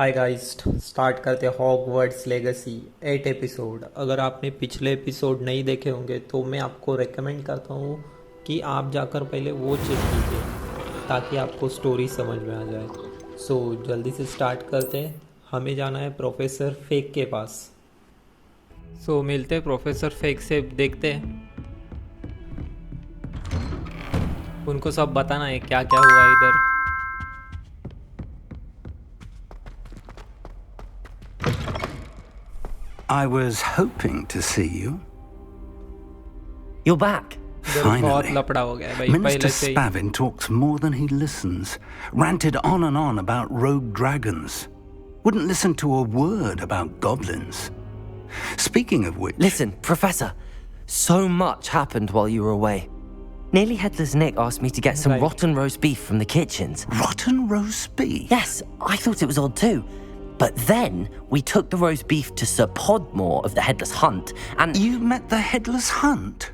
Hi guys, start करते Hogwarts legacy 8 episode. अगर आपने पिछले एपिसोड नहीं देखे होंगे तो मैं आपको रेकमेंड करता हूँ कि आप जाकर पहले वो चेक कीजिए ताकि आपको स्टोरी समझ में आ जाए। सो जल्दी से स्टार्ट करते हैं। हमें जाना है प्रोफेसर फेक के पास। सो मिलते हैं प्रोफेसर फेक से, देखते हैं उनको सब बताना है क्या क्या हुआ इधर। I was hoping to see you. You're back. इधर बहुत Finally. लफड़ा हो गया है भाई Minister पहले से ही। Spavin talks more than he listens. Ranted on and on about rogue dragons. Wouldn't listen to a word about goblins. Speaking of which... Listen, Professor, so much happened while you were away. Nearly Headless Nick asked me to get some Right. rotten roast beef from the kitchens. Rotten roast beef? Yes, I thought it was odd too. But then we took the roast beef to Sir Podmore of the Headless Hunt, and You met the Headless Hunt?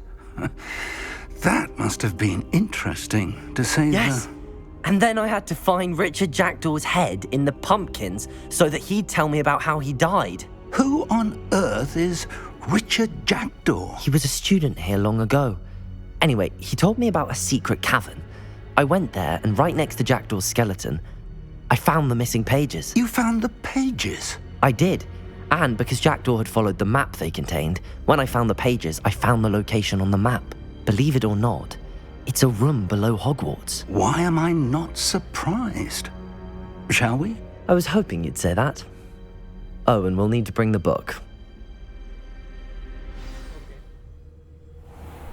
That must have been interesting, to say yes. And then I had to find Richard Jackdaw's head in the pumpkins so that he'd tell me about how he died. Who on earth is Richard Jackdaw? He was a student here long ago. Anyway, he told me about a secret cavern. I went there, and right next to Jackdaw's skeleton, I found the missing pages. You found the pages? I did. And because Jackdaw had followed the map they contained, when I found the pages, I found the location on the map. Believe it or not, it's a room below Hogwarts. Why am I not surprised? Shall we? I was hoping you'd say that. Oh, and we'll need to bring the book.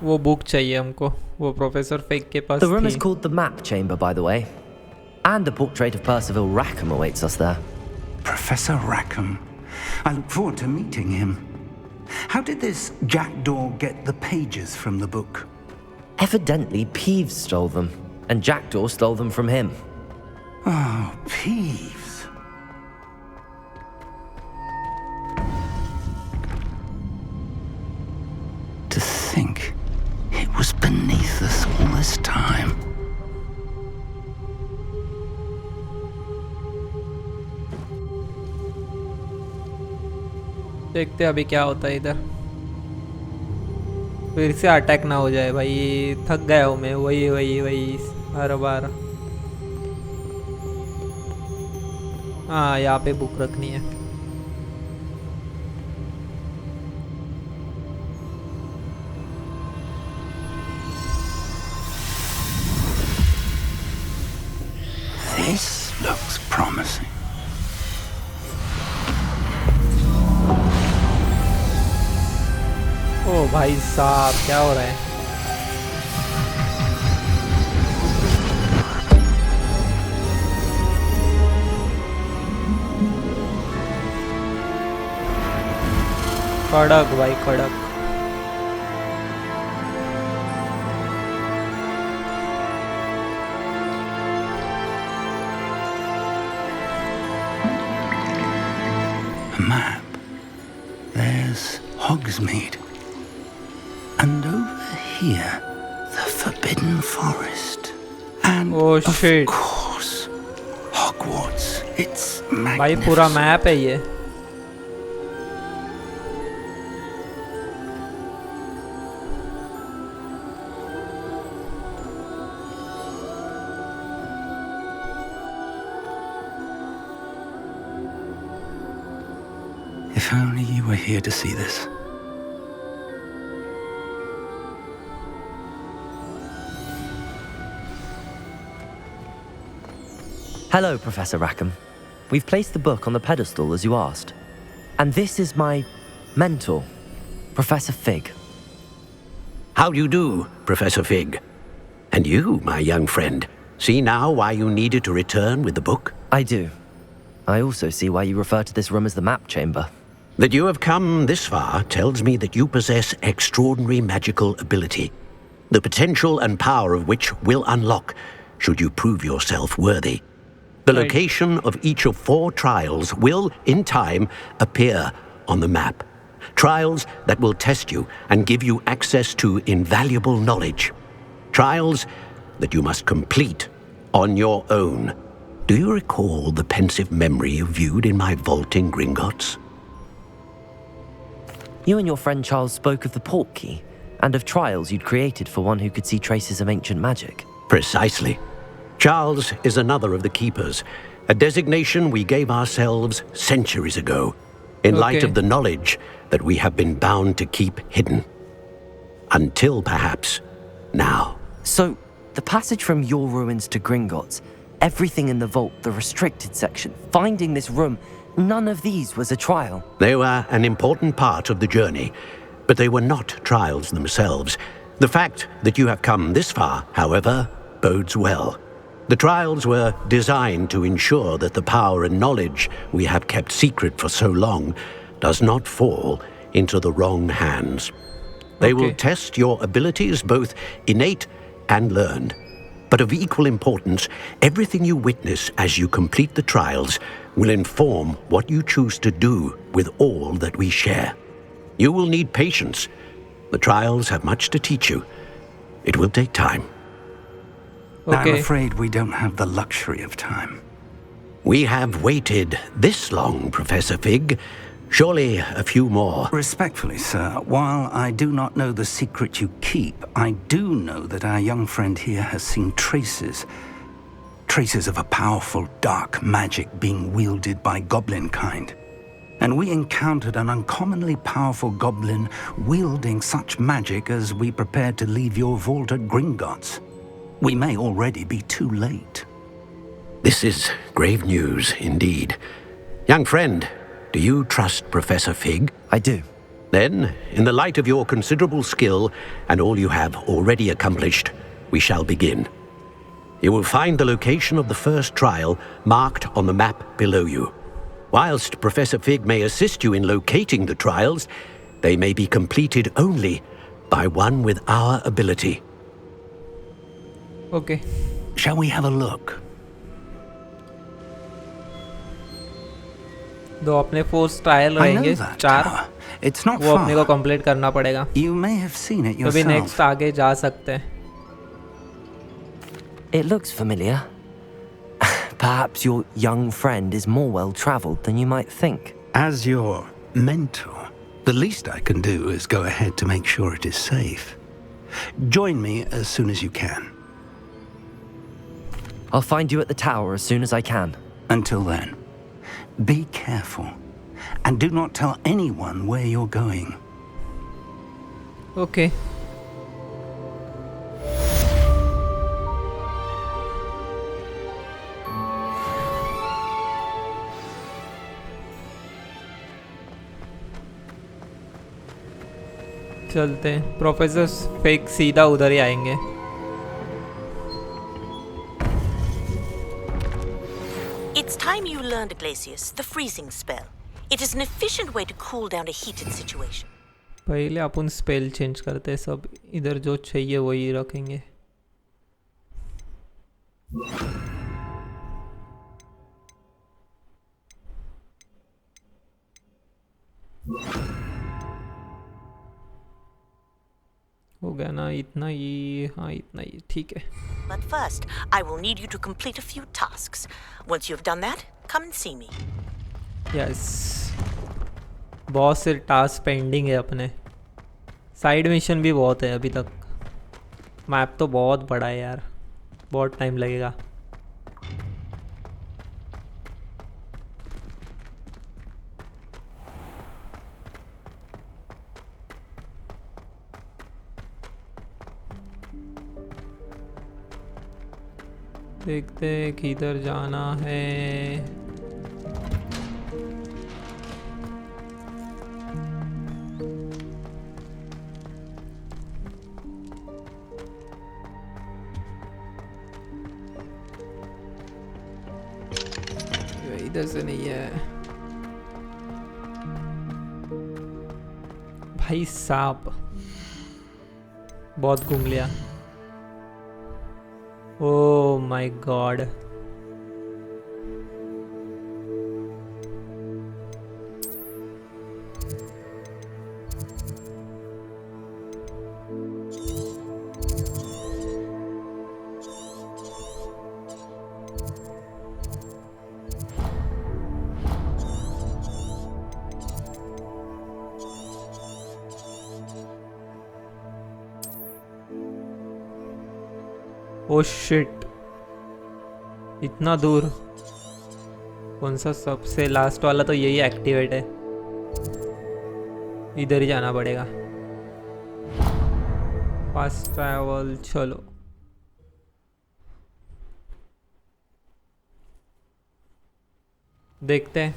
वो book चाहिए हमको, वो professor fake के पास The room is थी। called the Map Chamber, by the way. And a portrait of Percival Rackham awaits us there. Professor Rackham. I look forward to meeting him. How did this Jackdaw get the pages from the book? Evidently, Peeves stole them, and Jackdaw stole them from him. Oh, Peeves. To think it was beneath us all this time. देखते हैं अभी क्या होता है इधर। फिर से attack ना हो जाए भाई, थक गया हूँ मैं, वही वही वही हर बार। हाँ, यहाँ पे बुक रखनी है। This looks promising. ओ भाई साहब, क्या हो रहा है? कड़क भाई कड़क। A map. There's Hogsmeade. And over here, the Forbidden Forest. And Oh, of shit. course, Hogwarts. It's भाई पूरा magnificent. मैप है ये। If only you were here to see this. Hello, Professor Rackham. We've placed the book on the pedestal as you asked. And this is my mentor, Professor Fig. How do you do, Professor Fig? And you, my young friend, see now why you needed to return with the book? I do. I also see why you refer to this room as the Map Chamber. That you have come this far tells me that you possess extraordinary magical ability, the potential and power of which will unlock should you prove yourself worthy. The Right. location of each of 4 trials will, in time, appear on the map. Trials that will test you and give you access to invaluable knowledge. Trials that you must complete on your own. Do you recall the pensive memory you viewed in my vault in Gringotts? You and your friend Charles spoke of the port key and of trials you'd created for one who could see traces of ancient magic. Precisely. Charles is another of the keepers, a designation we gave ourselves centuries ago, in light of the knowledge that we have been bound to keep hidden. Until perhaps now. So, the passage from your ruins to Gringotts, everything in the vault, the restricted section, finding this room, none of these was a trial. They were an important part of the journey, but they were not trials themselves. The fact that you have come this far, however, bodes well. The trials were designed to ensure that the power and knowledge we have kept secret for so long does not fall into the wrong hands. They will test your abilities, both innate and learned. But of equal importance, everything you witness as you complete the trials will inform what you choose to do with all that we share. You will need patience. The trials have much to teach you. It will take time. I'm afraid we don't have the luxury of time. We have waited this long, Professor Fig. Surely a few more. Respectfully, sir, while I do not know the secret you keep, I do know that our young friend here has seen traces of a powerful dark magic being wielded by goblin kind. And we encountered an uncommonly powerful goblin wielding such magic as we prepared to leave your vault at Gringotts. We may already be too late. This is grave news indeed. Young friend, do you trust Professor Fig? I do. Then, in the light of your considerable skill and all you have already accomplished, we shall begin. You will find the location of the first trial marked on the map below you. Whilst Professor Fig may assist you in locating the trials, they may be completed only by one with our ability. Okay. Shall we have a look? दो अपने 4 trial रहेंगे 4 It's not वो अपने को far. Complete करना पड़ेगा You may have seen it तो भी yourself. नेक्स्ट आगे जा सकते हैं It looks familiar. Perhaps your young friend is more well-traveled than you might think. As your mentor, the least I can do is go ahead to make sure it is safe. Join me as soon as you can. I'll find you at the tower as soon as I can. Until then, be careful and do not tell anyone where you're going. Okay. चलते हैं professor fake सीधा उधर ही आएंगे It's time you learned, Glacius, the freezing spell. It is an efficient way to cool down a heated situation. पहले अपन spell change करते हैं सब इधर जो चाहिए वही रखेंगे हो गया ना इतना ही हाँ इतना ही ठीक है But first, I will need you to complete a few tasks. Once you've done that, come and see me. Yes बहुत से टास्क पेंडिंग है अपने साइड मिशन भी बहुत है अभी तक मैप तो बहुत बड़ा है यार बहुत टाइम लगेगा देखते हैं किधर जाना है इधर से नहीं है भाई साहब बहुत घूम लिया Oh my god. Oh shit, इतना दूर। कौन सा सबसे लास्ट वाला? तो यही एक्टिवेट है, इधर ही जाना पड़ेगा। फास्ट ट्रैवल, चलो देखते हैं।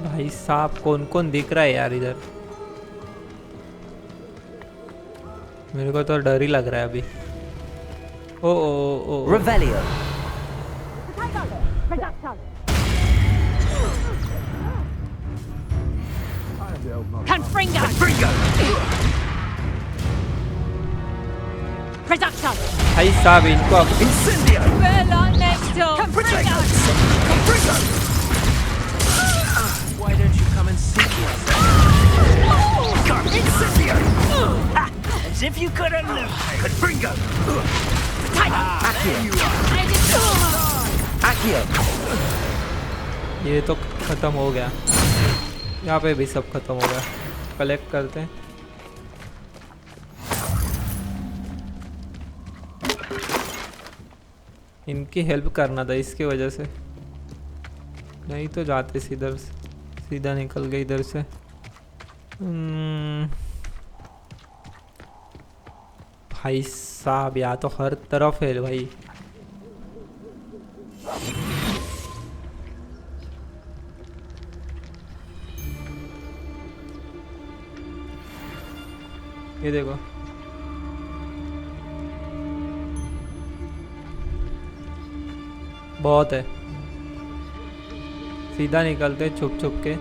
भाई साहब, कौन कौन दिख रहा है यार इधर? मेरे को तो डर ही लग रहा है अभी। ओ ओ ओ Revelio. Confringo! Production! भाई साहब, इनको अब Incendio! Well on next door! Confringo! Why don't you come and see us? Incendio! As if you couldn't lose. Confringo! Accio. ये तो खत्म हो गया। यहाँ पे भी सब खत्म हो गया। कलेक्ट करते हैं। इनकी हेल्प करना था इसकी वजह से, नहीं तो जाते सीधा निकल गए इधर से। भाई साहब, यहाँ तो हर तरफ है भाई। ये देखो, बहुत है। सीधा निकलते छुप छुप के।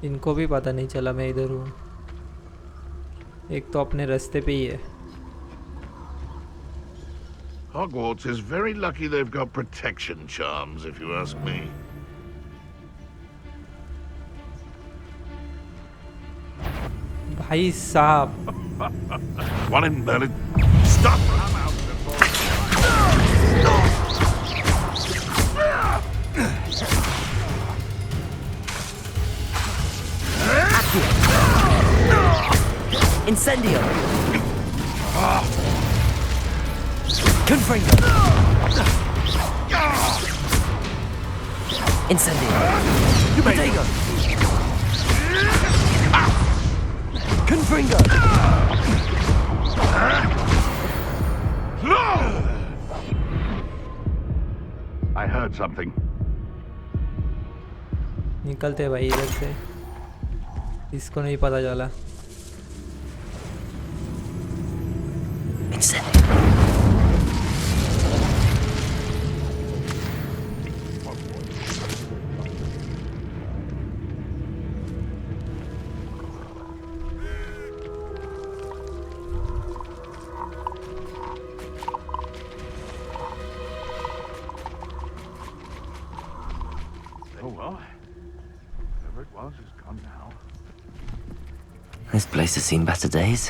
इनको भी पता नहीं चला मैं इधर हूँ। एक तो अपने रास्ते पे ही है। Hogwarts is very lucky they've got protection charms, if you ask me. भाई साहब, One in Merlin. Stop! I'm out before. Incendio. Confringo. Incendio. Protego. Confringo. I heard something. निकलते भाई इधर से। इसको नहीं पता चला। Incendio. Oh well. Whatever it was is gone now. This place has seen better days.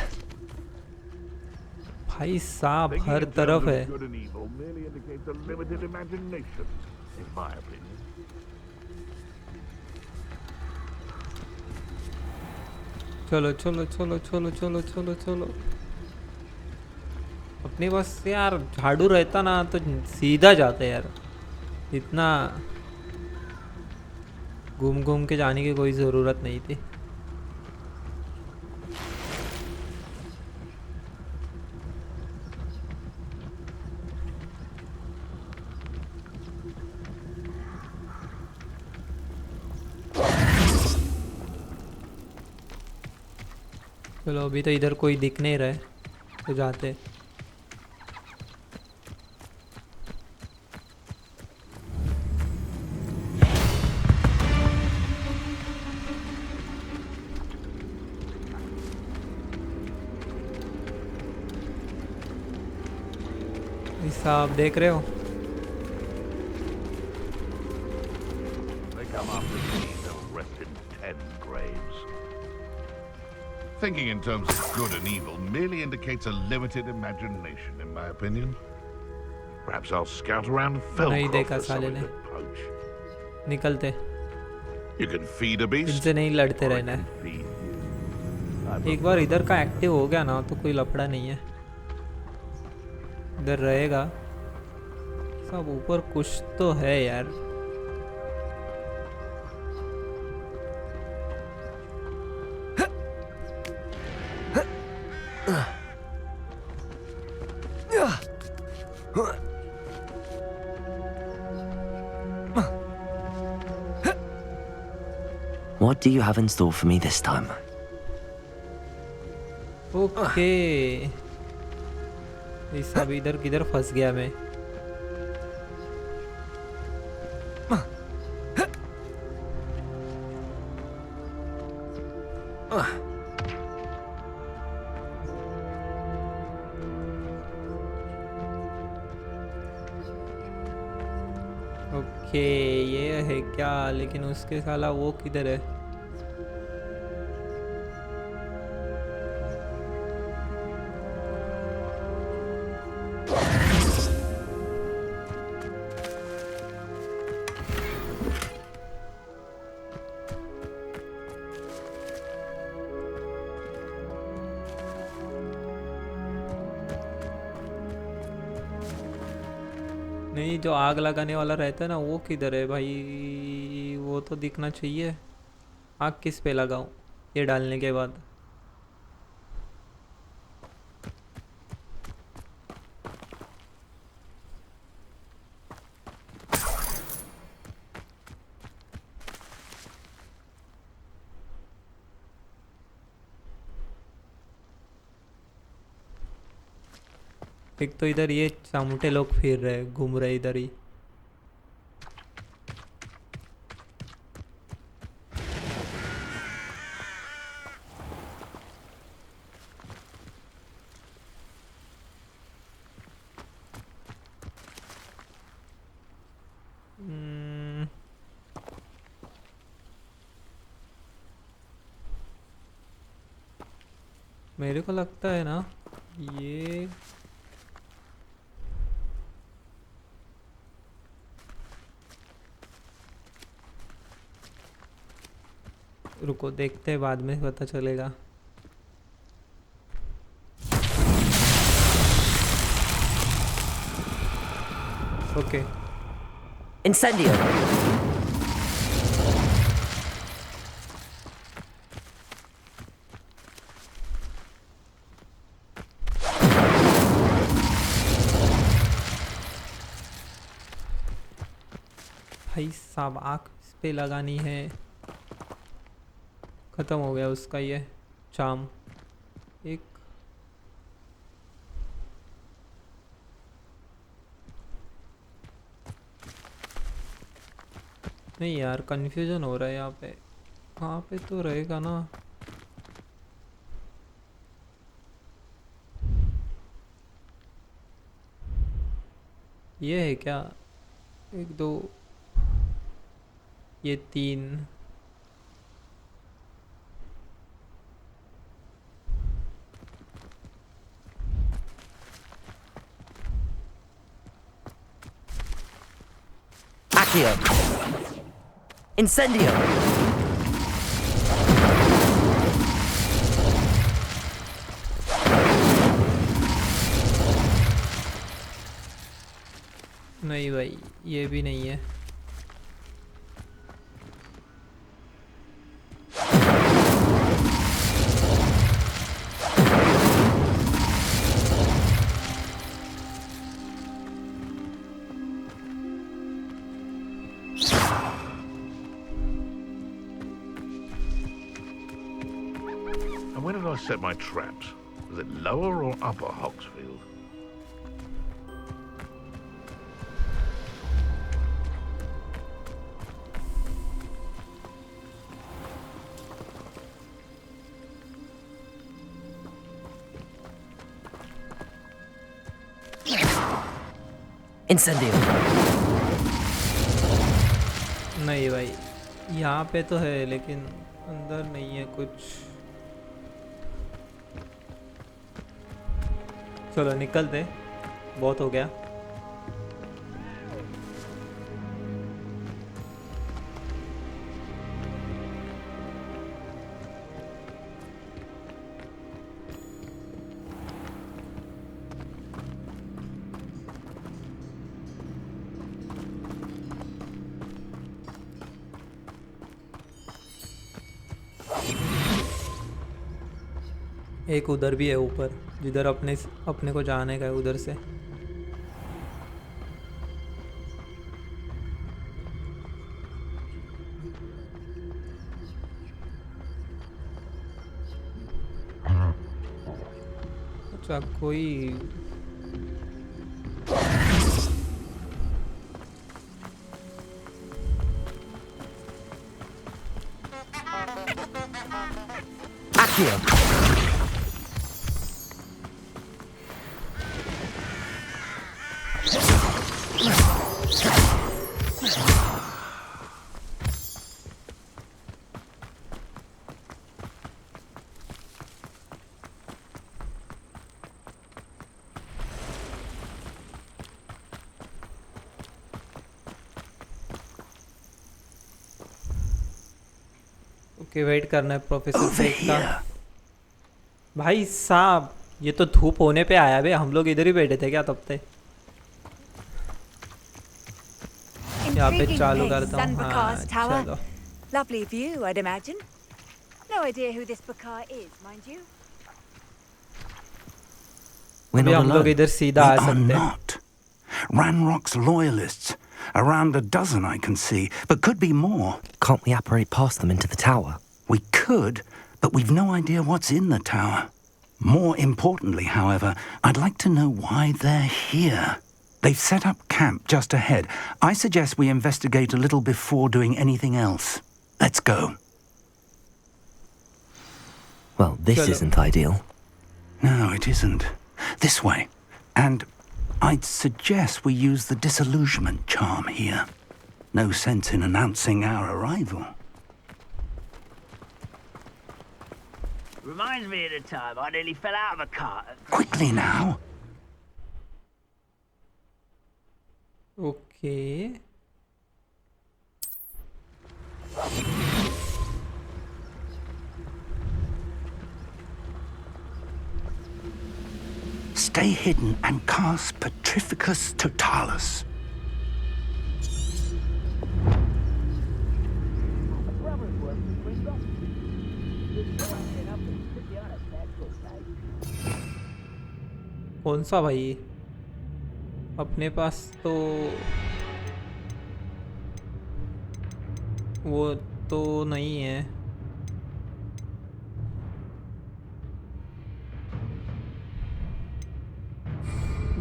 भाई साहब, Thinking हर in terms तरफ of है। good and evil merely indicates a limited imagination, in my opinion. चलो चलो चलो चलो चलो चलो चलो। अपने पास यार झाड़ू रहता ना तो सीधा जाते यार। इतना घूम घूम के जाने की कोई ज़रूरत नहीं थी। चलो, अभी तो इधर कोई दिख नहीं रहा है तो जाते। साहब देख रहे हो? They come after me, they'll rest in 10 graves. Thinking in terms of good and evil merely indicates a limited imagination, in my opinion. Perhaps I'll scout around नहीं Felcroft देखा for साले something ने। to poach. निकलते, You can feed a beast, इनसे नहीं लड़ते or I रहना can है। feed you. एक बार इधर का एक्टिव हो गया ना तो कोई लफड़ा नहीं है, इधर रहेगा सब। ऊपर कुछ तो है यार। What do you have in store for me this time? Okay, इस अब इधर किधर फंस गया मैं। ओके ये है क्या, लेकिन उसके साला वो किधर है? नहीं, जो आग लगाने वाला रहता है ना वो किधर है भाई? वो तो दिखना चाहिए। आग किस पे लगाऊं ये डालने के बाद? एक तो इधर ये चामुटे लोग फिर रहे, घूम रहे इधर ही। मेरे को लगता है ना ये रुको, देखते हैं, बाद में पता चलेगा। Okay, Incendio! भाई साहब आँख इस पे लगानी है। ख़त्म हो गया उसका ये चाम। एक नहीं यार, कंफ्यूजन हो रहा है यहाँ पे। कहाँ पे तो रहेगा ना। ये है क्या? एक दो, ये तीन। Accio! Incendio! नहीं भाई, ये भी नहीं है। And where did I set my traps? Was it lower or upper Hogsfield? Incendio. नहीं भाई, यहाँ पे तो है लेकिन अंदर नहीं है कुछ। चलो निकलते, बहुत हो गया। एक उधर भी है ऊपर, जिधर अपने को जाने का है उधर से। अच्छा कोई Accio. ओके, वेट करना है प्रोफेसर Over सेक का। here. भाई साहब, ये तो धूप होने पे आया बे, हम लोग इधर ही बैठे थे क्या तब तक? यहाँ पे Intriguing चालू place, करता हूँ। हाँ Zanbakar's tower. चलो, Lovely view, I'd imagine. No idea who this Bakar is, mind you. We're अभी not हम लोग alone. इधर सीधा आ We are सकते हैं। not. Ranrock's loyalists. Around a dozen I can see, but could be more. Can't we apparate past them into the tower? We could, but we've no idea what's in the tower. More importantly, however, I'd like to know why they're here. They've set up camp just ahead. I suggest we investigate a little before doing anything else. Let's go. Well, this Chalo. isn't ideal. No, it isn't. This way. And I'd suggest we use the disillusionment charm here. No sense in announcing our arrival. Reminds me of the time I nearly fell out of a cart. Quickly now. Okay, Stay hidden and cast Petrificus Totalis. कौन सा भाई? अपने पास तो वो तो नहीं है।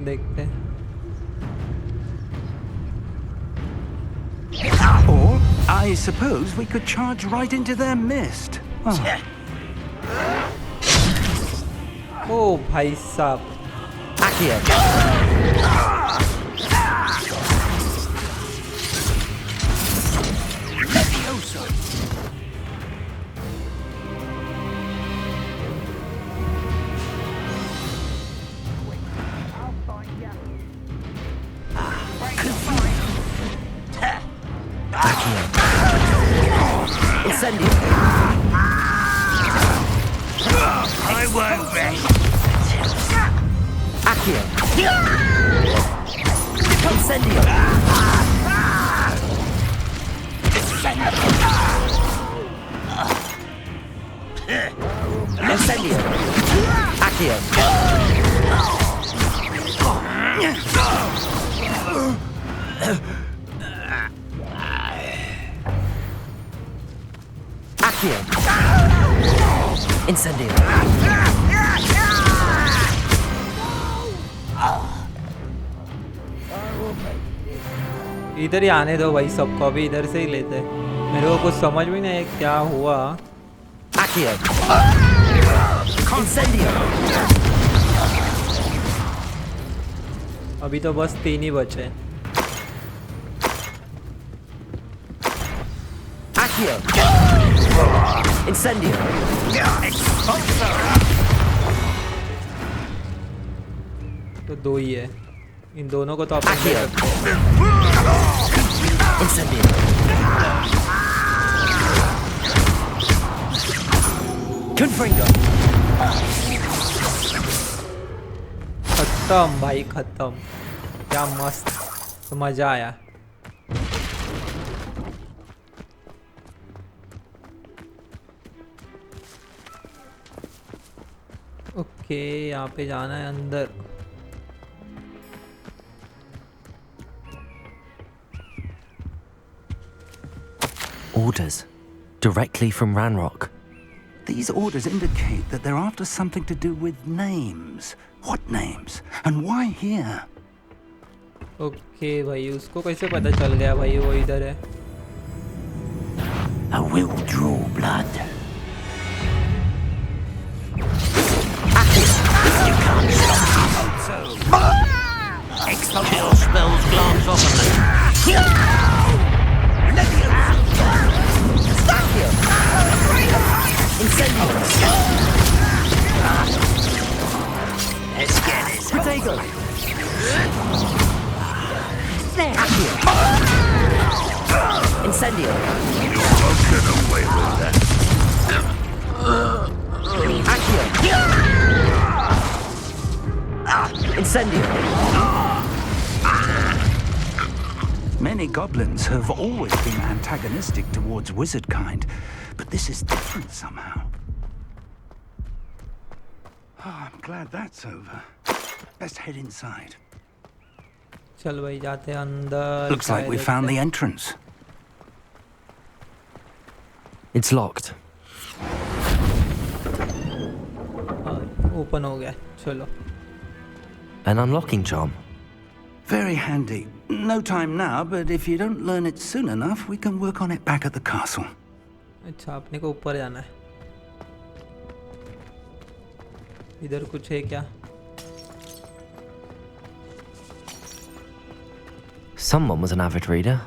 देखते हैं। Or, I suppose we could charge right into their mist. Oh, ओ भाई साहब, Accio. Incendio. I won't rest. Accio. Incendio. Incendio. Accio. Accio. Incendio. इधर ही आने दो भाई, सबको अभी इधर से ही लेते हैं। मेरे को कुछ समझ में नहीं आया क्या हुआ। Accio. Incendio. अभी तो बस 3 ही बचे। Accio! Incendio! तो 2 ही है, इन दोनों को तो आप ले सकते हैं। Incendio! Confringo! खत्म भाई खत्म, क्या मस्त, तो मजा आया। ओके यहाँ पे जाना है अंदर। Orders. Directly from Ranrock. These orders indicate that they're after something to do with names. What names? And why here? Okay भाई, उसको कैसे पता चल गया भाई वो इधर है? I will draw blood. Kill spells glance off of them. Let's get it. Protego! Incendio! You won't get away with that. Accio! Incendio! Many goblins have always been antagonistic towards wizard kind, but this is different somehow. Oh, I'm glad that's over. Let's head inside. चल भाई जाते हैं अंदर। Looks like we found the entrance. It's locked. Open हो गया, चलो। An unlocking charm. Very handy. No time now, but if you don't learn it soon enough, we can work on it back at the castle. अच्छा, अपने को ऊपर जाना है। इधर कुछ है क्या? Someone was an avid reader.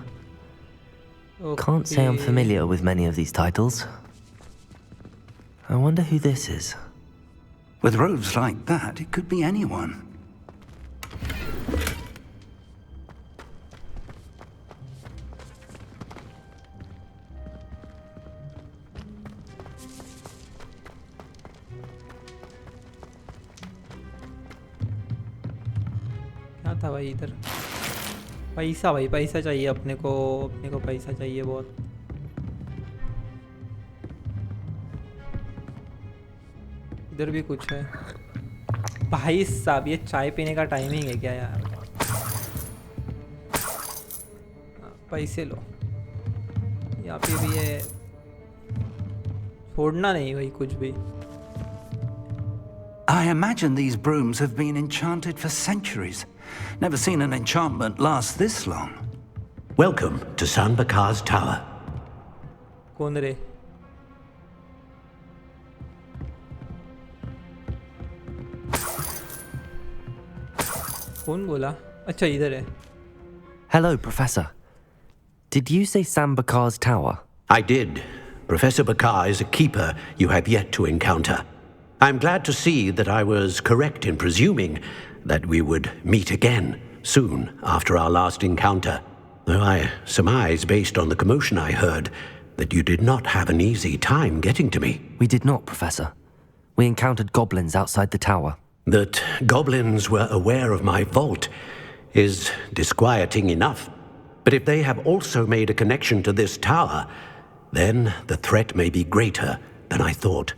Can't say I'm Okay. familiar with many of these titles. I wonder who this is. With robes like that, it could be anyone. क्या था भाई इधर? पैसा भाई, पैसा चाहिए अपने को पैसा चाहिए बहुत। इधर भी कुछ है भाई साहब, ये चाय पीने का टाइमिंग है क्या यार? पैसे लो, यहाँ पे भी है, छोड़ना नहीं भाई कुछ भी। I imagine these brooms have been enchanted for centuries. Never seen an enchantment last this long. Welcome to Sanbakar's Tower. कौन रे? कौन बोला? अच्छा इधर है। Hello, Professor. Did you say Sambakar's Tower? I did. Professor Bakar is a keeper you have yet to encounter. I'm glad to see that I was correct in presuming that we would meet again soon after our last encounter. Though I surmise, based on the commotion I heard, that you did not have an easy time getting to me. We did not, Professor. We encountered goblins outside the tower. That goblins were aware of my vault is disquieting enough. But if they have also made a connection to this tower, then the threat may be greater than I thought.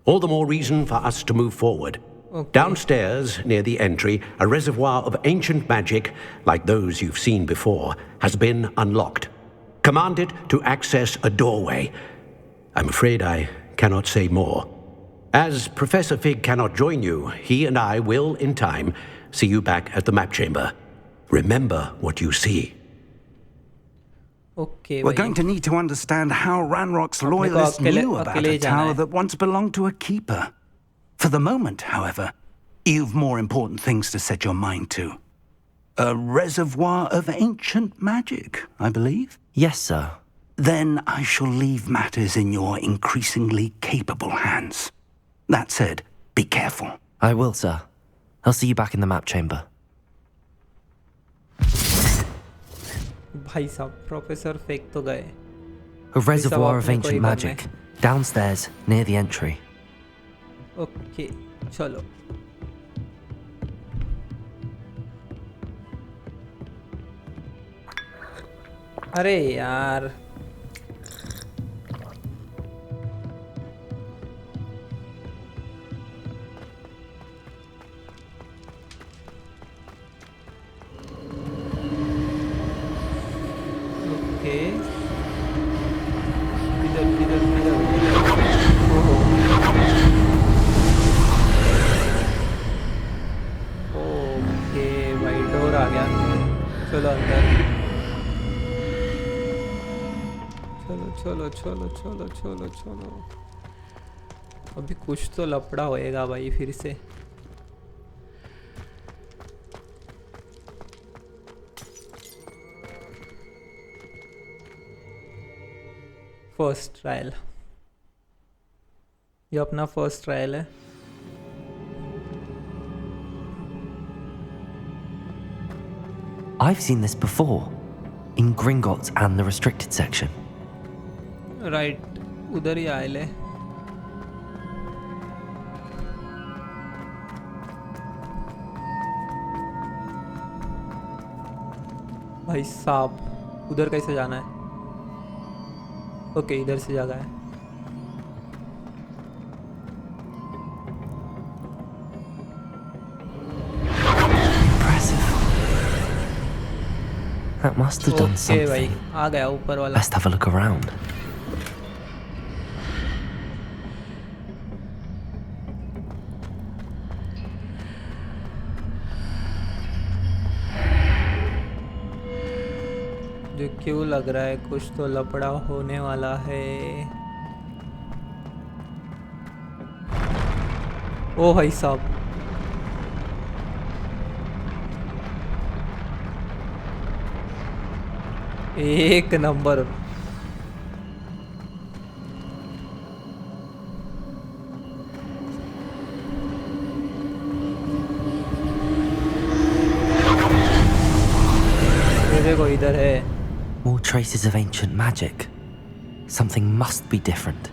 All the more reason for us to move forward. Okay. Downstairs, near the entry, a reservoir of ancient magic, like those you've seen before, has been unlocked. Command it to access a doorway. I'm afraid I cannot say more. As Professor Fig cannot join you, he and I will, in time, see you back at the map chamber. Remember what you see. Okay, We're भाई। going to need to understand how Ranrock's अपने को loyalists अकेले- knew about अकेले a जाना tower है। that once belonged to a keeper. For the moment, however, you've more important things to set your mind to. A reservoir of ancient magic, I believe. Yes, sir. Then I shall leave matters in your increasingly capable hands. That said, be careful. I will, sir. I'll see you back in the map chamber. भाई साहब professor फेंक तो गए। A reservoir of अपने को ही ancient करना magic. Downstairs, near the entry. Okay चलो। अरे यार ओके इधर इधर इधर ओहो ओके भाई डोर आ गया। चलो अंदर चलो चलो चलो चलो चलो। अभी कुछ तो लफड़ा होएगा भाई फिर से। फर्स्ट ट्रायल, ये अपना फर्स्ट ट्रायल है। I've seen this before. In Gringotts and the restricted section. Right उधर ही आए ले। भाई साहब उधर कैसे जाना है? ओके इधर से जगह है। Impressive. That must have done okay भाई something. आ गया ऊपर वाला। Let's have a look around. जो क्यों लग रहा है कुछ तो लफड़ा होने वाला है। ओ भाई साहब एक नंबर। ये देखो इधर है। More traces of ancient magic. Something must be different.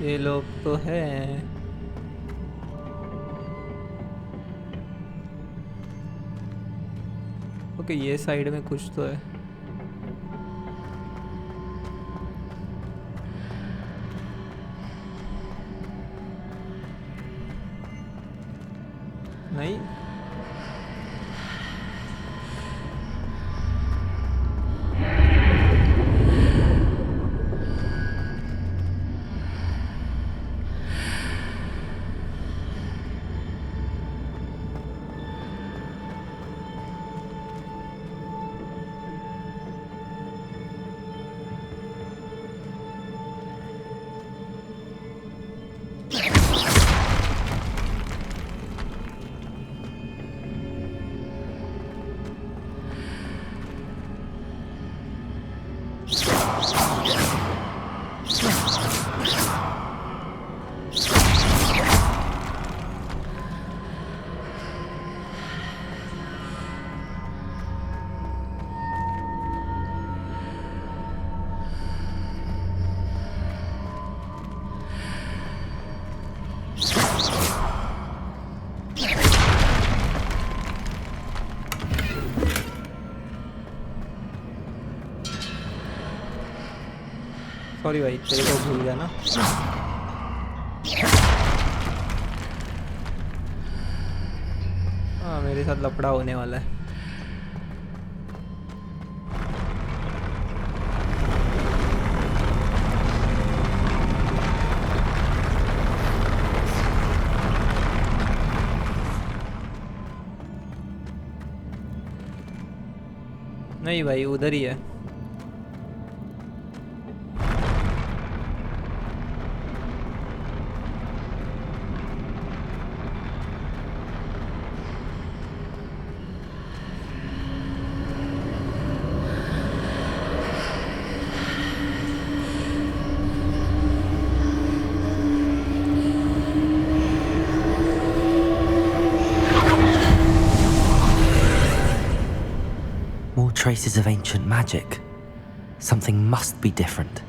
ये लोग तो हैं। ओके ये साइड में कुछ तो है। नहीं सॉरी भाई तेरे को भूल गया ना। हाँ मेरे साथ लफड़ा होने वाला है। नहीं भाई उधर ही है। traces of ancient magic. Something must be different.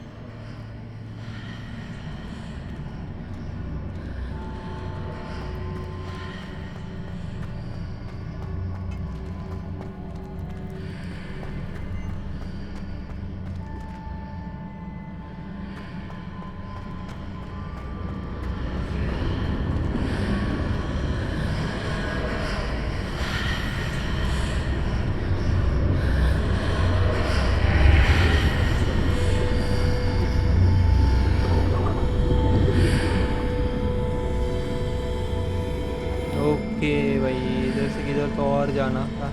Okay भाई, इधर से किधर तो और जाना था।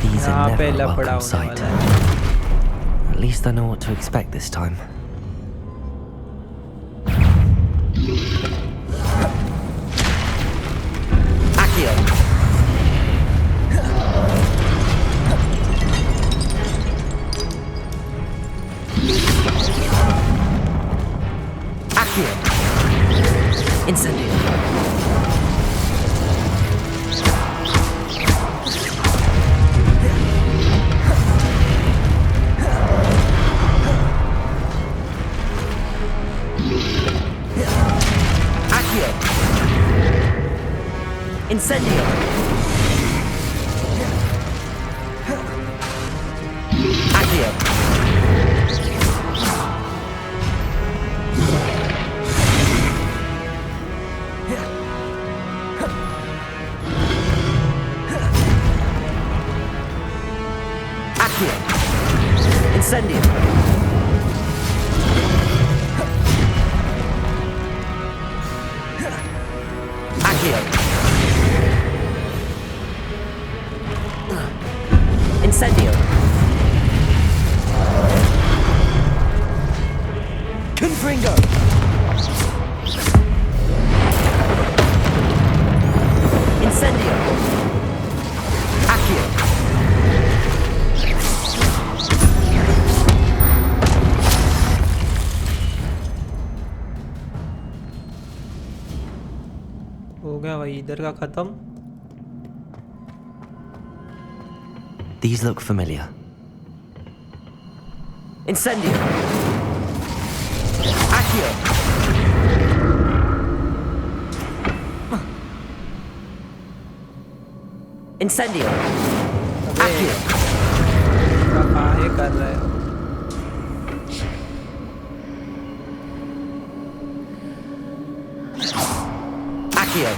These are यहाँ पे never a लफड़ा welcome होने sight. वाला है। At least I know what to expect this time. Accio! Accio! Incendio! Accio! Incendio! Accio! Accio! Incendio! Accio! Incendio! Confringo! Incendio! Accio! हो गया भाई इधर का खत्म। These look familiar. Incendio! Accio! Incendio! Accio! काहे कर रहे हो? Accio!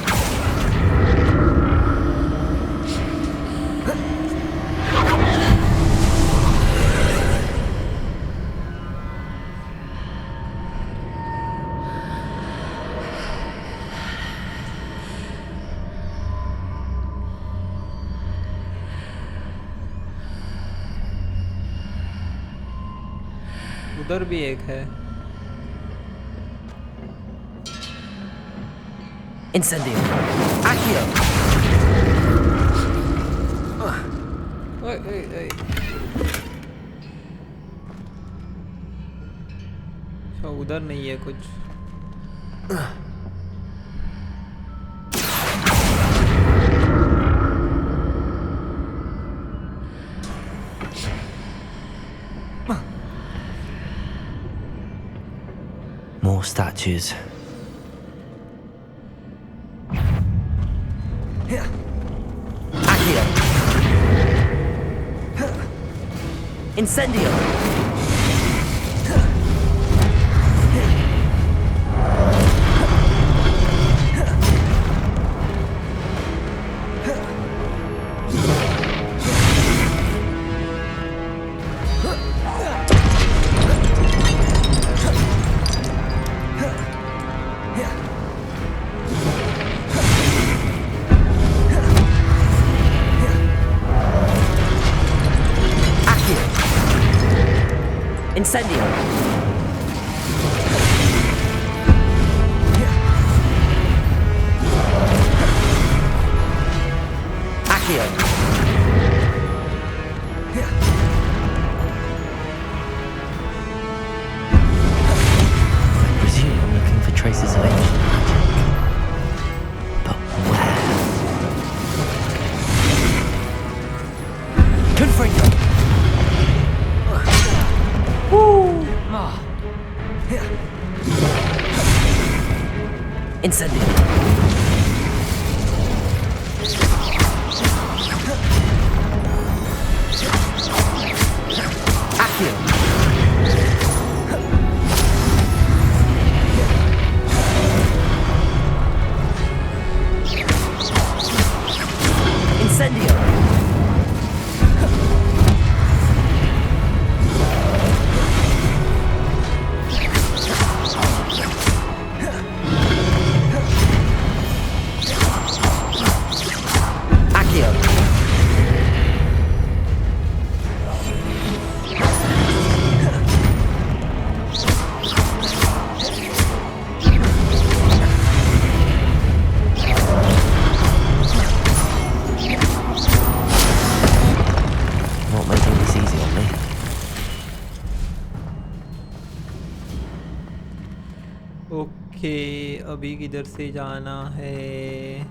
उधर भी एक है। Incendio! Accio! ओए ओए ओए। अच्छा उधर नहीं है कुछ। More statues. Accio! Incendio! Incendio! Accio! Incendio. Accio. Incendio. Not making this easy on me. Okay, अभी किधर से जाना है?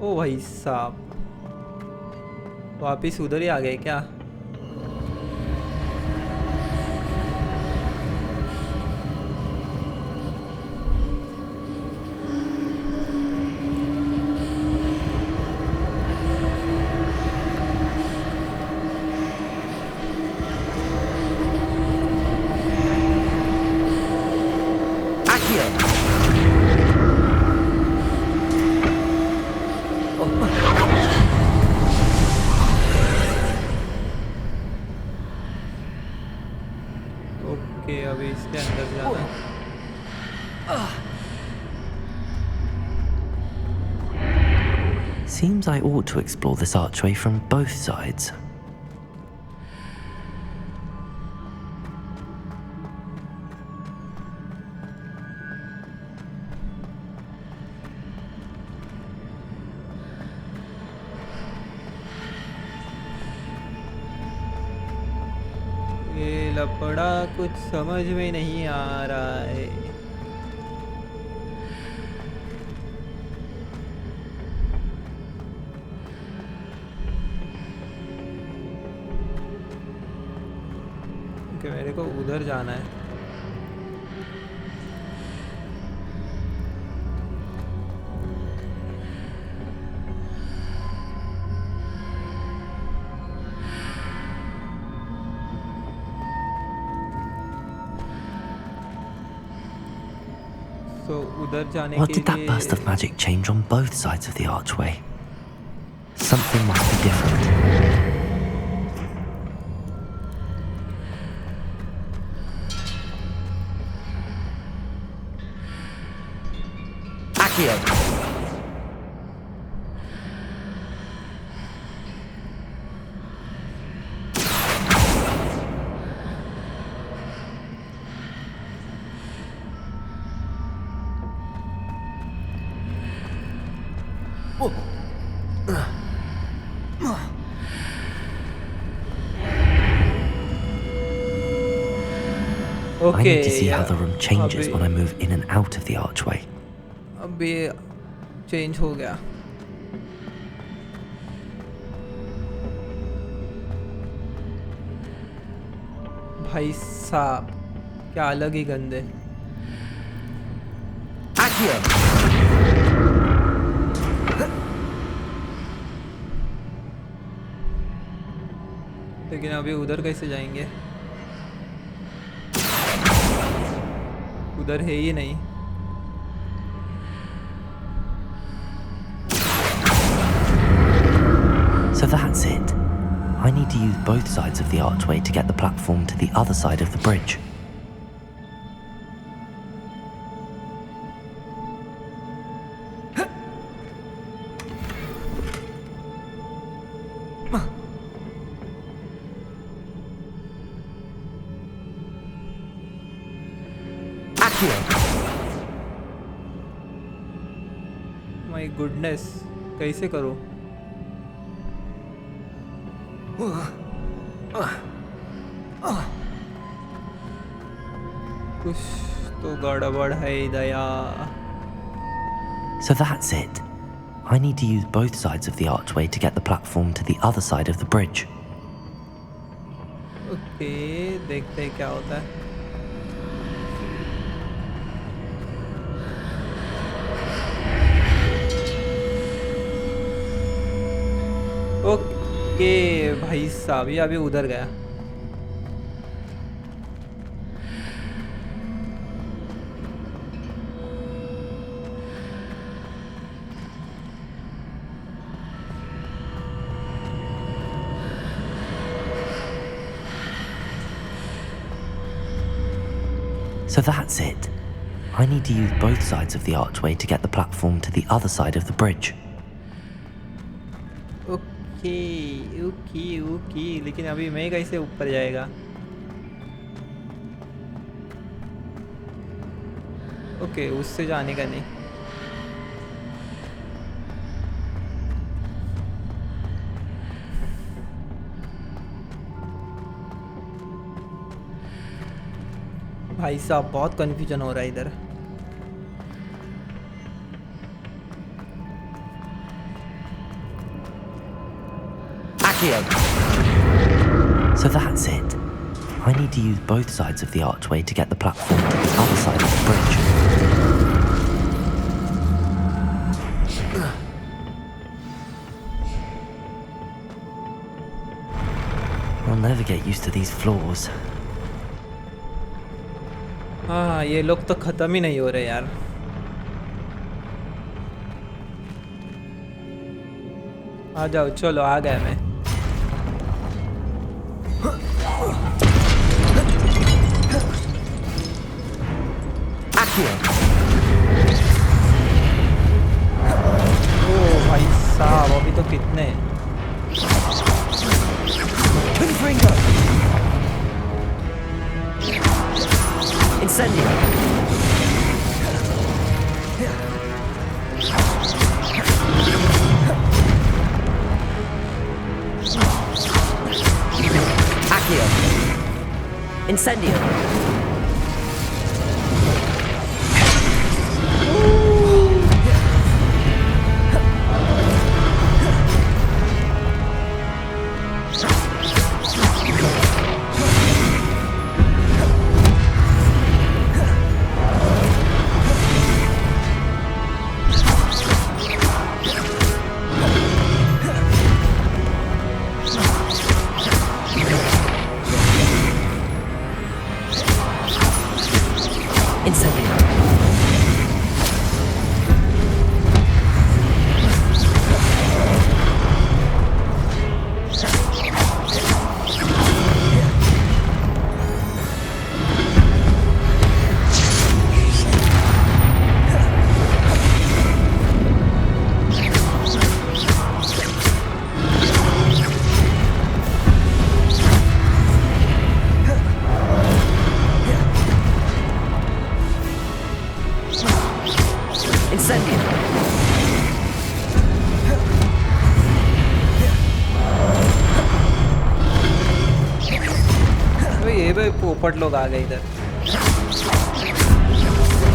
ओ भाई साहब, वापिस उधर ही आ गए क्या? ओके, अभी इसके अंदर जाना है। Seems I ought to explore this archway from both sides. ये लपड़ा कुछ समझ में नहीं आ रहा है। मेरे को उधर जाना है। तो उधर जाने What के did that लिए burst of magic change on both sides of the archway? Something must be different. Accio. I need to see how the room changes when I move in and out of the archway. अभी change हो गया। भाई साहब, क्या अलग ही गंदे। लेकिन अभी उधर कैसे जाएंगे? उधर है ही नहीं। So that's it. I need to use both sides of the archway to get the platform to the other side of the bridge. My goodness, कैसे करूं? कुछ तो गड़बड़ है दया। So that's it. I need to use both sides of the archway to get the platform to the other side of the bridge. Okay, देखते हैं क्या होता है। ओके भाई साहब, ये अभी उधर गया। So that's it. I need to use both sides of the archway to get the platform to the other side of the bridge. Okay okay okay, लेकिन अभी मैं कैसे ऊपर जाएगा? ओके, उससे जाने का नहीं। भाई साहब बहुत कन्फ्यूजन हो रहा है इधर। Accio! So that's it. I need to use both sides of the archway to get the platform to the other side of the bridge. I'll never get used to these floors. हाँ, ये लोग तो ख़त्म ही नहीं हो रहे यार। आ जाओ, चलो आ गया मैं। ओ भाई साहब, अभी तो कितने। Incendio! Accio! Incendio! पोपट लोग आ गए इधर।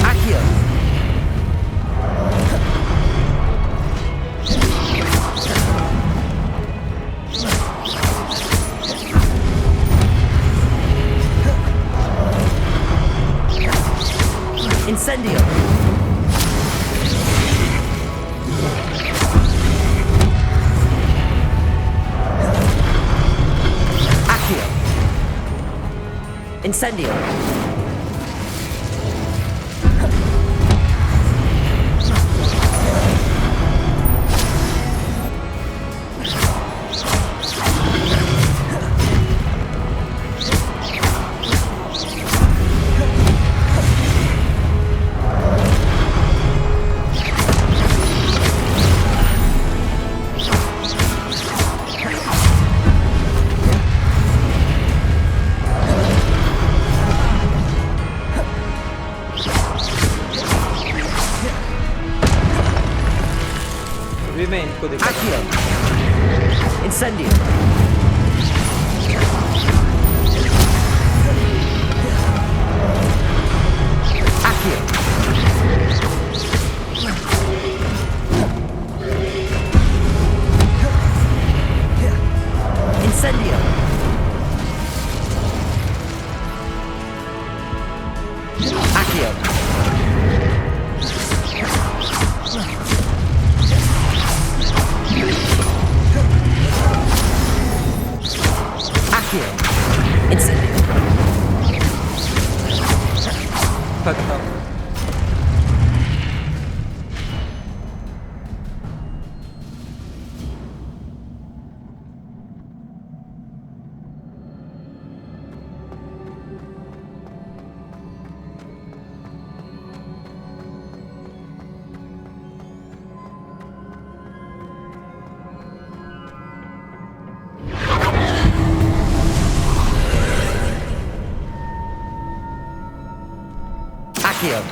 Accio! Incendio! Accio! Incendio! मैं इनको देखा। Accio! Incendio! Accio! Incendio! Accio.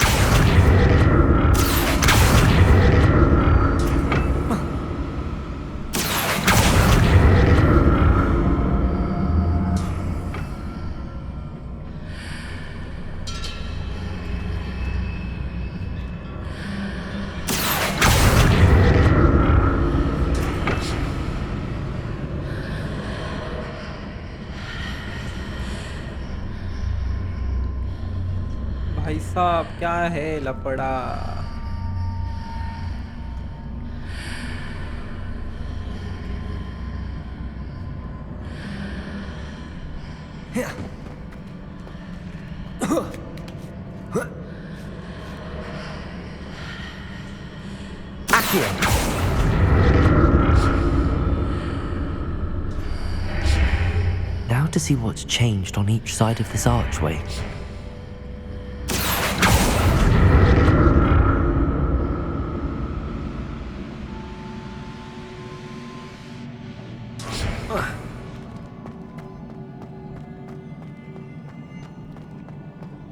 भाई साहब क्या है लफड़ा। Accio. Now to see what's changed on each side of this archway.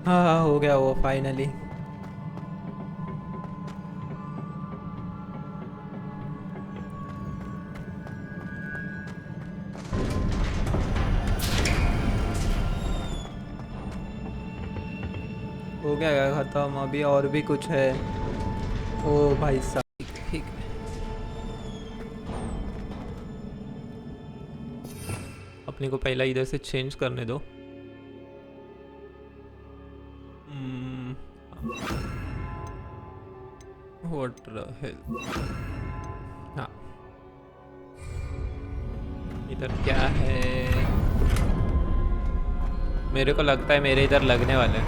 हाँ हो गया वो फाइनली। हो गया खत्म। अभी और भी कुछ है। ओ भाई साहब ठीक है। अपने को पहला इधर से चेंज करने दो। What the hell? हाँ इधर क्या है? मेरे को लगता है मेरे इधर लगने वाले हैं।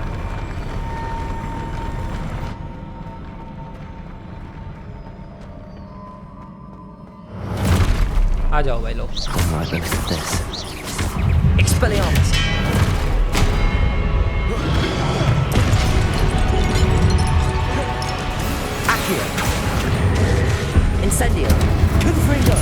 आ जाओ भाई लोग। Expelliarmus. Accio. Incendio. Confringo.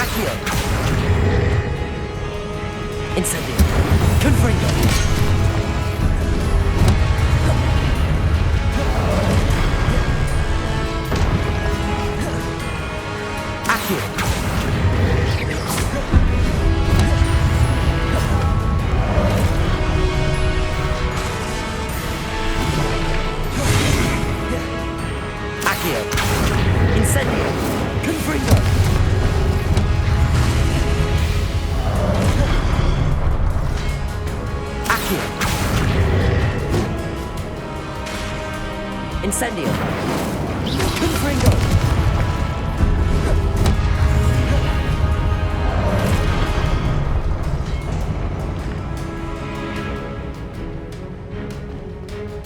Accio. Incendio. Confringo. Accio. Accio. Incendio. Confringo. Accio. Incendio. Confringo.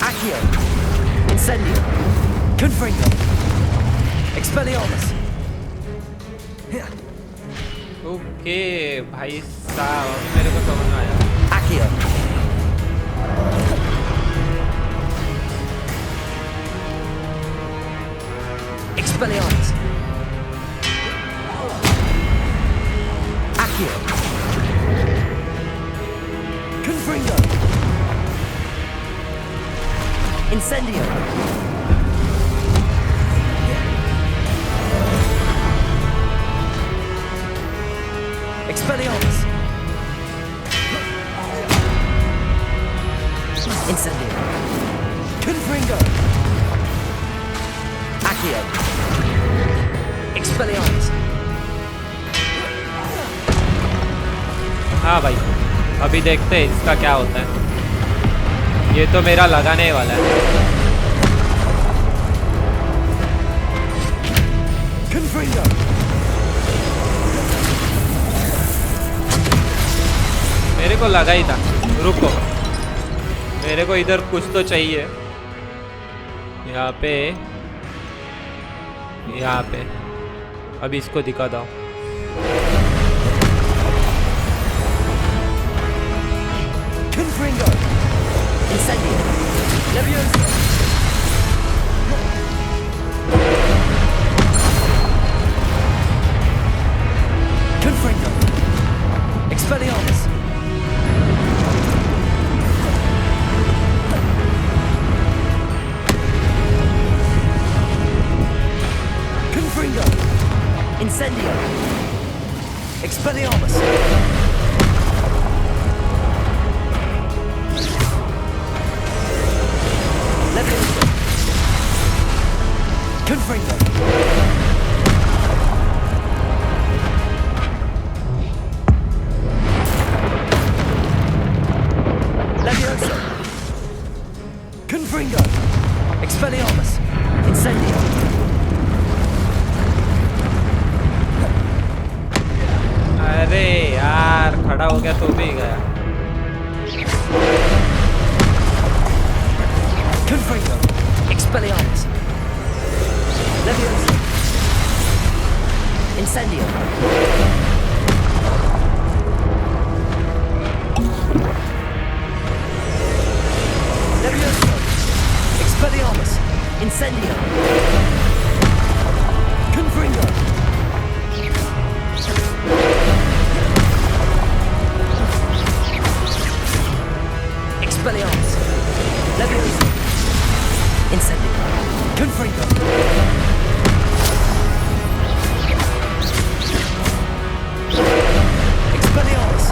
Accio. Incendio. Confringo. Expelliarmus. Okay भाई साहब अभी मेरे को समझ में आया। Accio. Expelliarmus. Accio. Confringo. Incendio. Expelliarmus. Incendio. Confringo. Accio. Expelliarmus. हाँ भाई अभी देखते हैं इसका क्या होता है। ये तो मेरा लगाने वाला है। Confringo. मेरे को लगा ही था। रुको मेरे को इधर कुछ तो चाहिए। यहाँ पे अब इसको दिखा दो। Confringo. Incendio. Leviosa! Confringo! Expelliarmus! Confringo! Incendio! Expelliarmus! Leviosa! Confringo! Leviosa! Confringo! Expelliarmus! Incendio! अरे यार खड़ा हो गया तो भी गया। Confringo! Expelliarmus! Leviosa! Incendio! Leviosa! Expelliarmus! Incendio! Confringo! Expelliarmus! Leviosa! Incendio! Confringo! Expelliarmus!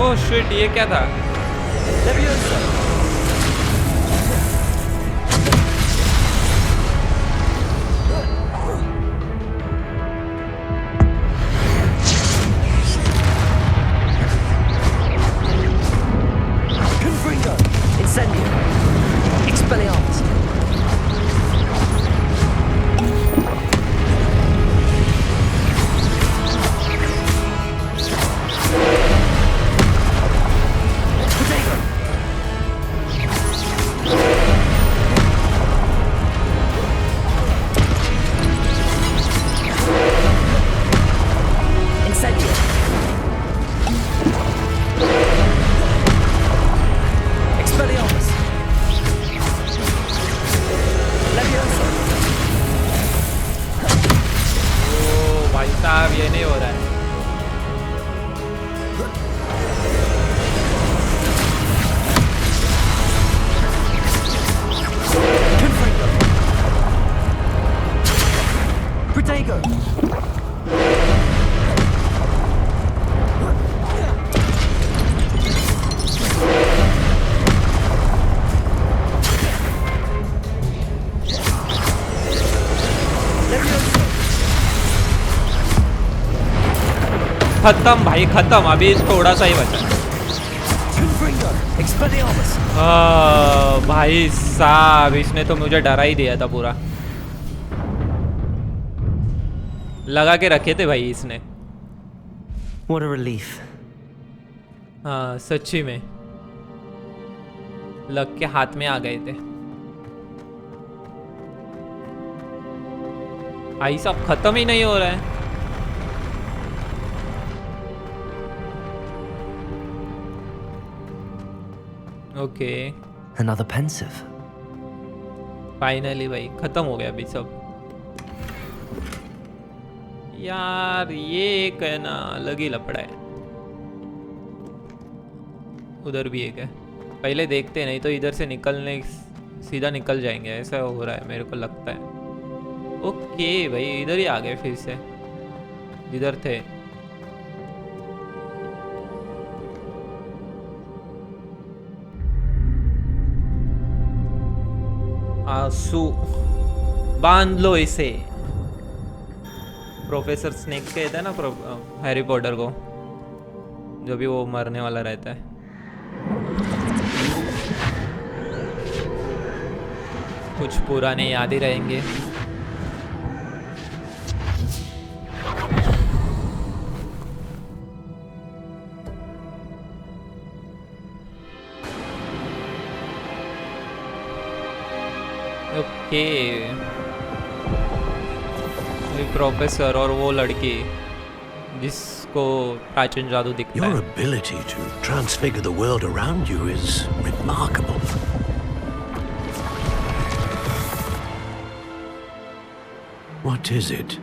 Oh shit, ये क्या था? Leviosa! Confringo! Incendio! Expelliarmus! Potato! Incendio! Expelliarmus! Leviosa! ओ भाई साहब ये नहीं हो रहा है। Confringo! Protego! Leviosa! खत्म भाई खत्म, अभी थोड़ा सा ही बचा। Confringo! Expelliarmus! भाई साहब इसने तो मुझे डरा ही दिया था पूरा। लगा के रखे थे भाई इसने। What a relief. हाँ सच्ची में लग के हाथ में आ गए थे। भाई साहब खत्म ही नहीं हो रहा है। Okay Another pensive. फाइनली भाई खत्म हो गया अभी सब। यार ये एक है ना अलग ही लफड़ा है। उधर भी एक है, पहले देखते नहीं तो इधर से निकलने सीधा निकल जाएंगे, ऐसा हो रहा है मेरे को लगता है। ओके भाई इधर ही आ गए फिर से जिधर थे। आंसू बांध लो इसे। प्रोफेसर स्नेक कहता है ना हैरी पॉटर को, जो भी वो मरने वाला रहता है। कुछ पुराने याद ही रहेंगे। ओके प्रोफेसर और वो लड़की जिसको प्राचीन जादू दिखता Your है। ability to transfigure the world around you is remarkable. What is it?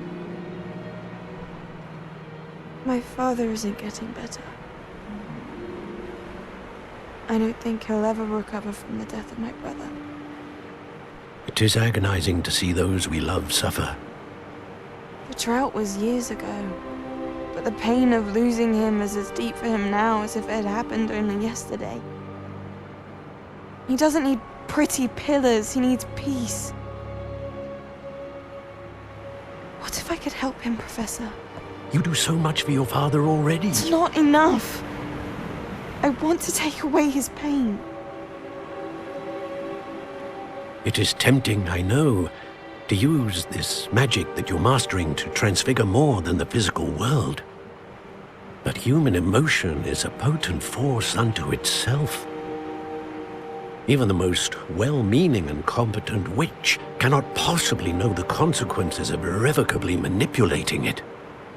My father isn't getting better. I don't think he'll ever recover from the death of my brother. It is agonizing to see those we love suffer. The drought was years ago, but the pain of losing him is as deep for him now as if it had happened only yesterday. He doesn't need pretty pillars, he needs peace. What if I could help him, Professor? You do so much for your father already. It's not enough. I want to take away his pain. It is tempting, I know, to use this magic that you're mastering to transfigure more than the physical world. But human emotion is a potent force unto itself. Even the most well-meaning and competent witch cannot possibly know the consequences of irrevocably manipulating it.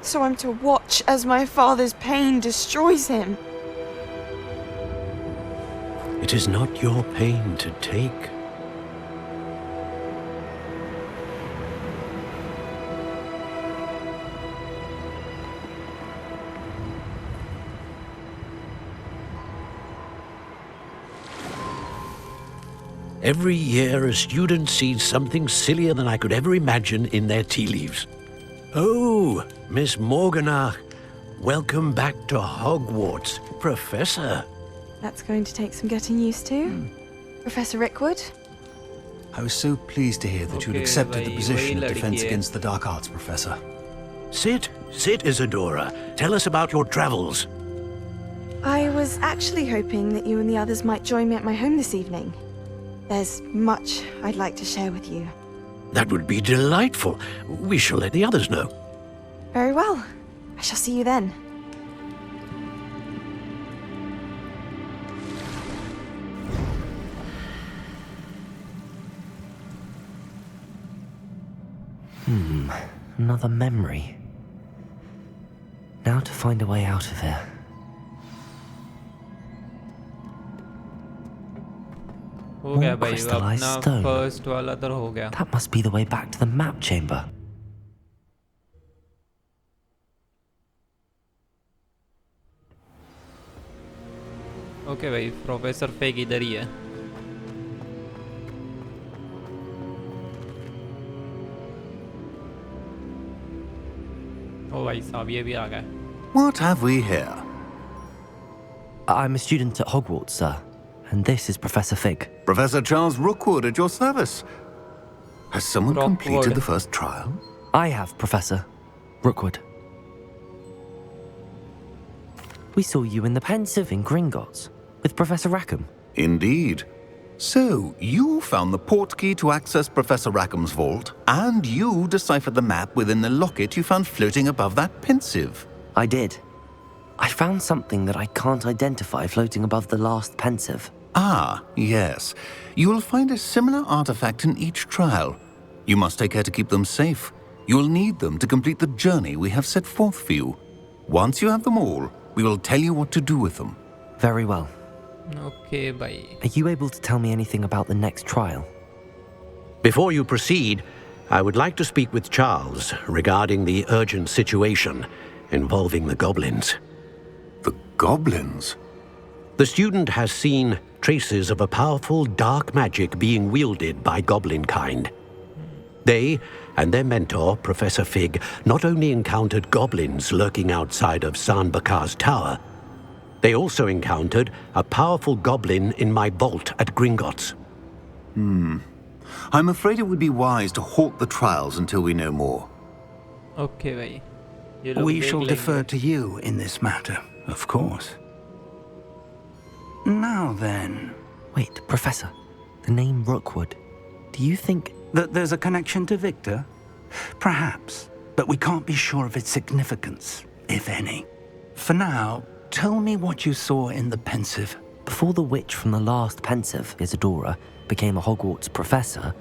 So I'm to watch as my father's pain destroys him. It is not your pain to take. Every year, a student sees something sillier than I could ever imagine in their tea leaves. Oh, Miss Morganach, welcome back to Hogwarts, Professor. That's going to take some getting used to. Professor Rickwood? I was so pleased to hear that you'd Okay, accepted the bhai, position wahi of Defense ladki hai. Against the Dark Arts, Professor. Sit, Isadora. Tell us about your travels. I was actually hoping that you and the others might join me at my home this evening. There's much I'd like to share with you. That would be delightful. We shall let the others know. Very well. I shall see you then. Another memory. Now to find a way out of here. हो गया More भाई, crystallized अपना stone. First वाला तो हो गया। That must be the way back to the map chamber. Okay भाई, professor फेग इधर ही है। ओ भाई साहब, ये भी आ गए। What have we here? I'm a student at Hogwarts, sir. And this is Professor Fig. Professor Charles Rookwood at your service. Has someone completed Rookwood. the first trial? I have, Professor. Rookwood. We saw you in the Pensive in Gringotts with Professor Rackham. Indeed. So, you found the portkey to access Professor Rackham's vault, and you deciphered the map within the locket you found floating above that Pensive. I did. I found something that I can't identify floating above the last Pensive. Ah, yes. You will find a similar artifact in each trial. You must take care to keep them safe. You will need them to complete the journey we have set forth for you. Once you have them all, we will tell you what to do with them. Very well. Okay भाई। Are you able to tell me anything about the next trial? Before you proceed, I would like to speak with Charles regarding the urgent situation involving the goblins. The goblins? The student has seen traces of a powerful dark magic being wielded by goblin kind. They and their mentor, Professor Fig, not only encountered goblins lurking outside of San Bakar's tower, they also encountered a powerful goblin in my vault at Gringotts. I'm afraid it would be wise to halt the trials until we know more. Okay भाई, ये लोग We देख shall लेंगे। defer to you in this matter, of course. Now then, Wait, Professor. The name Rookwood. Do you think... that there's a connection to Victor? Perhaps, but we can't be sure of its significance, if any. For now, tell me what you saw in the Pensive. Before the witch from the last Pensive, Isadora, became a Hogwarts professor,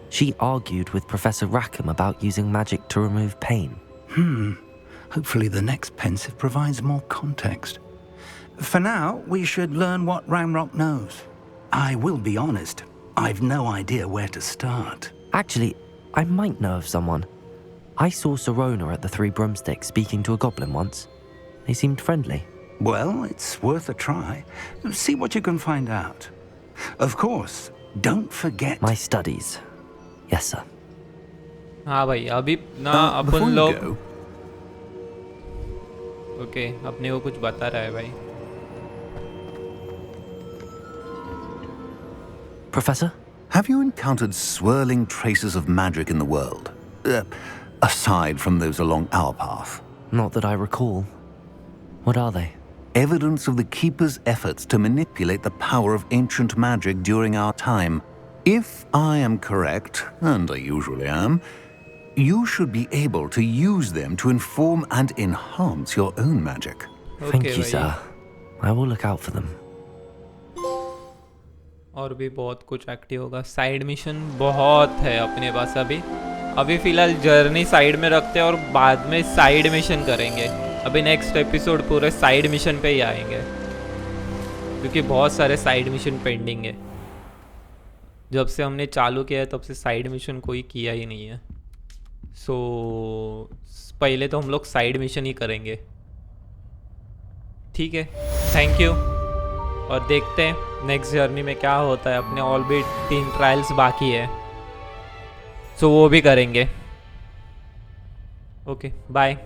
she argued with Professor Rackham about using magic to remove pain. Hopefully the next pensive provides more context. For now, we should learn what Ramrock knows. I will be honest, I've no idea where to start. Actually, I might know of someone. I saw Sirona at the Three Broomsticks speaking to a goblin once. They seemed friendly. Well, it's worth a try. See what you can find out. Of course, don't forget... My studies. Yes, sir. हाँ भाई, अभी ना Before upon you लोग go, okay अपने को कुछ बता रहा है भाई. Professor? have you encountered swirling traces of magic in the world? Aside from those along our path. Not that I recall. What are they? Evidence of the Keeper's efforts to manipulate the power of ancient magic during our time. If I am correct, and I usually am, you should be able to use them to inform and enhance your own magic. Thank Okay, you, भाई. sir. I will look out for them. और भी बहुत कुछ active होगा. Side mission बहुत है अपने पास अभी फिलहाल जर्नी साइड में रखते हैं और बाद में साइड मिशन करेंगे. अभी नेक्स्ट एपिसोड पूरे साइड मिशन पे ही आएंगे क्योंकि बहुत सारे साइड मिशन पेंडिंग है. जब से हमने चालू किया है तब से साइड मिशन कोई किया ही नहीं है. सो पहले तो हम लोग साइड मिशन ही करेंगे. ठीक है, थैंक यू. और देखते हैं नेक्स्ट जर्नी में क्या होता है. अपने ऑल भी 3 ट्रायल्स बाकी है, सो वो भी करेंगे. Okay bye.